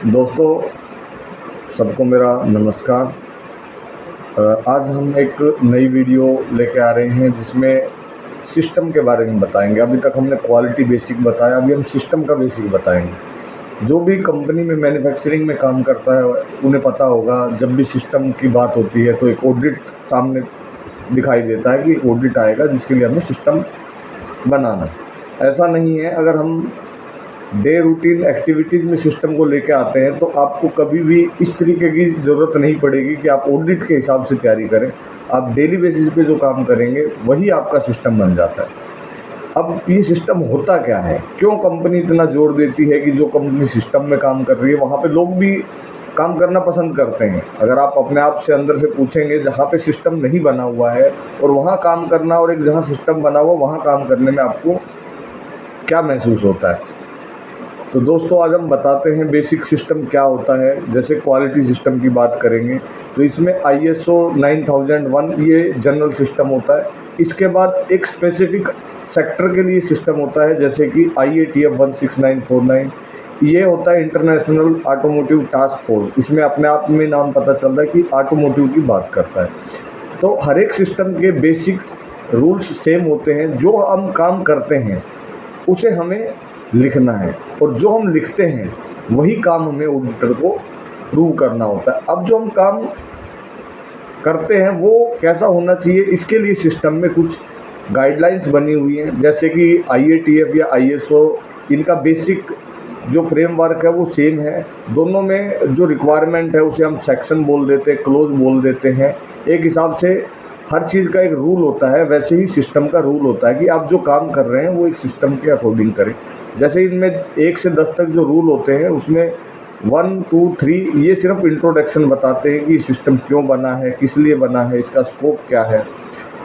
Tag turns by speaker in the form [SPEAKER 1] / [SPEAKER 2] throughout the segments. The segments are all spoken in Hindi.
[SPEAKER 1] दोस्तों, सबको मेरा नमस्कार। आज हम एक नई वीडियो लेके आ रहे हैं जिसमें सिस्टम के बारे में बताएंगे। अभी तक हमने क्वालिटी बेसिक बताया, अभी हम सिस्टम का बेसिक बताएंगे। जो भी कंपनी में मैन्युफैक्चरिंग में काम करता है उन्हें पता होगा, जब भी सिस्टम की बात होती है तो एक ऑडिट सामने दिखाई देता है कि एक ऑडिट आएगा जिसके लिए हमें सिस्टम बनाना। ऐसा नहीं है, अगर हम डे रूटीन एक्टिविटीज़ में सिस्टम को लेके आते हैं तो आपको कभी भी इस तरीके की ज़रूरत नहीं पड़ेगी कि आप ऑडिट के हिसाब से तैयारी करें। आप डेली बेसिस पे जो काम करेंगे वही आपका सिस्टम बन जाता है। अब ये सिस्टम होता क्या है, क्यों कंपनी इतना जोर देती है कि जो कंपनी सिस्टम में काम कर रही है वहाँ पे लोग भी काम करना पसंद करते हैं। अगर आप अपने आप से अंदर से पूछेंगे, जहाँ पे सिस्टम नहीं बना हुआ है और वहाँ काम करना और एक जहाँ सिस्टम बना हुआ वहाँ काम करने में आपको क्या महसूस होता है। तो दोस्तों, आज हम बताते हैं बेसिक सिस्टम क्या होता है। जैसे क्वालिटी सिस्टम की बात करेंगे तो इसमें ISO 9001 ये जनरल सिस्टम होता है। इसके बाद एक स्पेसिफिक सेक्टर के लिए सिस्टम होता है, जैसे कि IATF 16949 ये होता है इंटरनेशनल ऑटोमोटिव टास्क फोर्स। इसमें अपने आप में नाम पता चल रहा है कि ऑटोमोटिव की बात करता है। तो हर एक सिस्टम के बेसिक रूल्स सेम होते हैं। जो हम काम करते हैं उसे हमें लिखना है और जो हम लिखते हैं वही काम हमें ऑडिटर को प्रूव करना होता है। अब जो हम काम करते हैं वो कैसा होना चाहिए, इसके लिए सिस्टम में कुछ गाइडलाइंस बनी हुई हैं। जैसे कि IATF या ISO, इनका बेसिक जो फ्रेमवर्क है वो सेम है। दोनों में जो रिक्वायरमेंट है उसे हम सेक्शन बोल देते हैं, क्लोज बोल देते हैं। एक हिसाब से हर चीज़ का एक रूल होता है, वैसे ही सिस्टम का रूल होता है कि आप जो काम कर रहे हैं वो एक सिस्टम के अकॉर्डिंग करें। जैसे इनमें 1 से 10 तक जो रूल होते हैं उसमें 1, 2, 3 ये सिर्फ इंट्रोडक्शन बताते हैं कि सिस्टम क्यों बना है, किस लिए बना है, इसका स्कोप क्या है।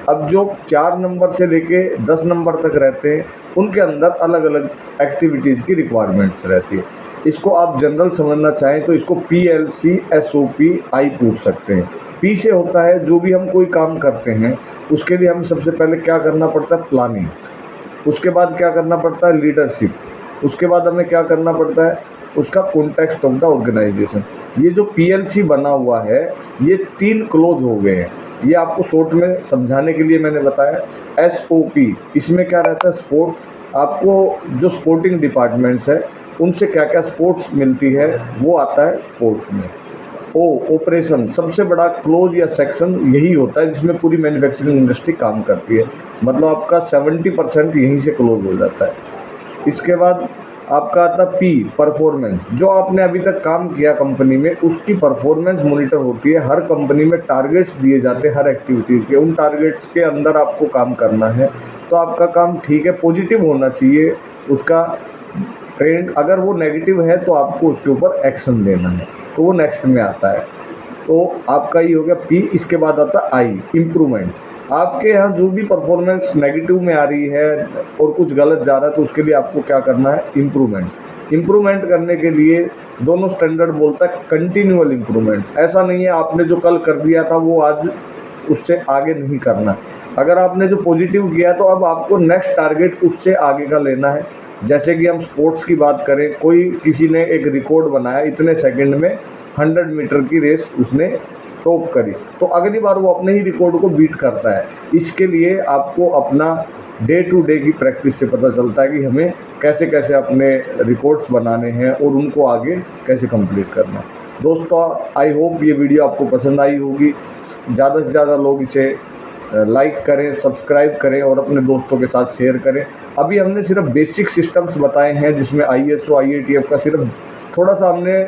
[SPEAKER 1] अब जो 4 नंबर से लेके 10 नंबर तक रहते हैं उनके अंदर अलग अलग एक्टिविटीज़ की रिक्वायरमेंट्स रहती है। इसको आप जनरल समझना चाहें तो इसको PLC SOP I पूछ सकते हैं। P से होता है जो भी हम कोई काम करते हैं उसके लिए हमें सबसे पहले क्या करना पड़ता है, प्लानिंग। उसके बाद क्या करना पड़ता है, लीडरशिप। उसके बाद हमें क्या करना पड़ता है, उसका कॉन्टेक्स्ट ऑफ द ऑर्गेनाइजेशन। ये जो PLC बना हुआ है ये 3 क्लोज हो गए हैं। ये आपको शॉर्ट में समझाने के लिए मैंने बताया। SOP इसमें क्या रहता है, स्पोर्ट। आपको जो स्पोर्टिंग डिपार्टमेंट्स है उनसे क्या क्या स्पोर्ट्स मिलती है वो आता है स्पोर्ट्स में। ऑपरेशन सबसे बड़ा क्लोज या सेक्शन यही होता है जिसमें पूरी मैन्युफैक्चरिंग इंडस्ट्री काम करती है। मतलब आपका 70% यहीं से क्लोज हो जाता है। इसके बाद आपका आता है P, परफॉर्मेंस। जो आपने अभी तक काम किया कंपनी में उसकी परफॉर्मेंस मॉनिटर होती है। हर कंपनी में टारगेट्स दिए जाते हैं हर एक्टिविटीज़ के, उन टारगेट्स के अंदर आपको काम करना है तो आपका काम ठीक है, पॉजिटिव होना चाहिए उसका ट्रेंड। अगर वो नेगेटिव है तो आपको उसके ऊपर एक्शन लेना है, तो वो नेक्स्ट में आता है। तो आपका ये हो गया P। इसके बाद आता है I, इम्प्रूवमेंट। आपके यहाँ जो भी परफॉर्मेंस नेगेटिव में आ रही है और कुछ गलत जा रहा है तो उसके लिए आपको क्या करना है, इम्प्रूवमेंट। इम्प्रूवमेंट करने के लिए दोनों स्टैंडर्ड बोलता है कंटिन्यूअल इम्प्रूवमेंट। ऐसा नहीं है आपने जो कल कर दिया था वो आज उससे आगे नहीं करना। अगर आपने जो पॉजिटिव किया तो अब आपको नेक्स्ट टारगेट उससे आगे का लेना है। जैसे कि हम स्पोर्ट्स की बात करें, कोई किसी ने एक रिकॉर्ड बनाया, इतने सेकंड में 100 मीटर की रेस उसने टॉप करी, तो अगली बार वो अपने ही रिकॉर्ड को बीट करता है। इसके लिए आपको अपना डे टू डे की प्रैक्टिस से पता चलता है कि हमें कैसे कैसे अपने रिकॉर्ड्स बनाने हैं और उनको आगे कैसे कंप्लीट करना है। दोस्तों, आई होप ये वीडियो आपको पसंद आई होगी। ज़्यादा से ज़्यादा लोग इसे लाइक करें, सब्सक्राइब करें और अपने दोस्तों के साथ शेयर करें। अभी हमने सिर्फ बेसिक सिस्टम्स बताए हैं जिसमें ISO IATF का सिर्फ थोड़ा सा हमने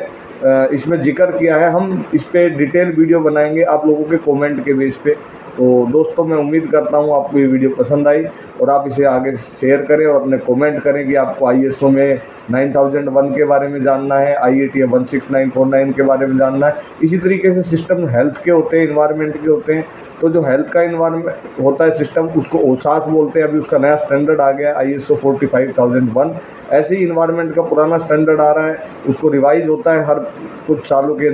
[SPEAKER 1] इसमें जिक्र किया है। हम इस पे डिटेल वीडियो बनाएंगे आप लोगों के कमेंट के बेस पे। तो दोस्तों, मैं उम्मीद करता हूँ आपको ये वीडियो पसंद आई और आप इसे आगे शेयर करें और अपने कमेंट करें कि आपको ISO में 9001 के बारे में जानना है, IATF 16949 के बारे में जानना है। इसी तरीके से सिस्टम हेल्थ के होते हैं, इन्वायरमेंट के होते हैं, तो जो हेल्थ का इन्वायरमेंट होता है सिस्टम, उसको ओसास बोलते हैं। अभी उसका नया स्टैंडर्ड आ गया ISO 45001। ऐसे ही इन्वायरमेंट का पुराना स्टैंडर्ड आ रहा है, उसको रिवाइज होता है हर कुछ सालों के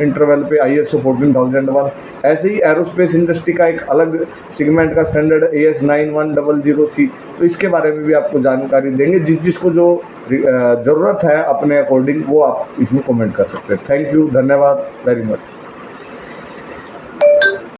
[SPEAKER 1] इंटरवल पे ISO 14001। ऐसे ही एरोस्पेस इंडस्ट्री का एक अलग सेगमेंट का स्टैंडर्ड AS 9100C। तो इसके बारे में भी आपको जानकारी देंगे। जिसको जो ज़रूरत है अपने अकॉर्डिंग, वो आप इसमें कमेंट कर सकते हैं। थैंक यू, धन्यवाद वेरी मच।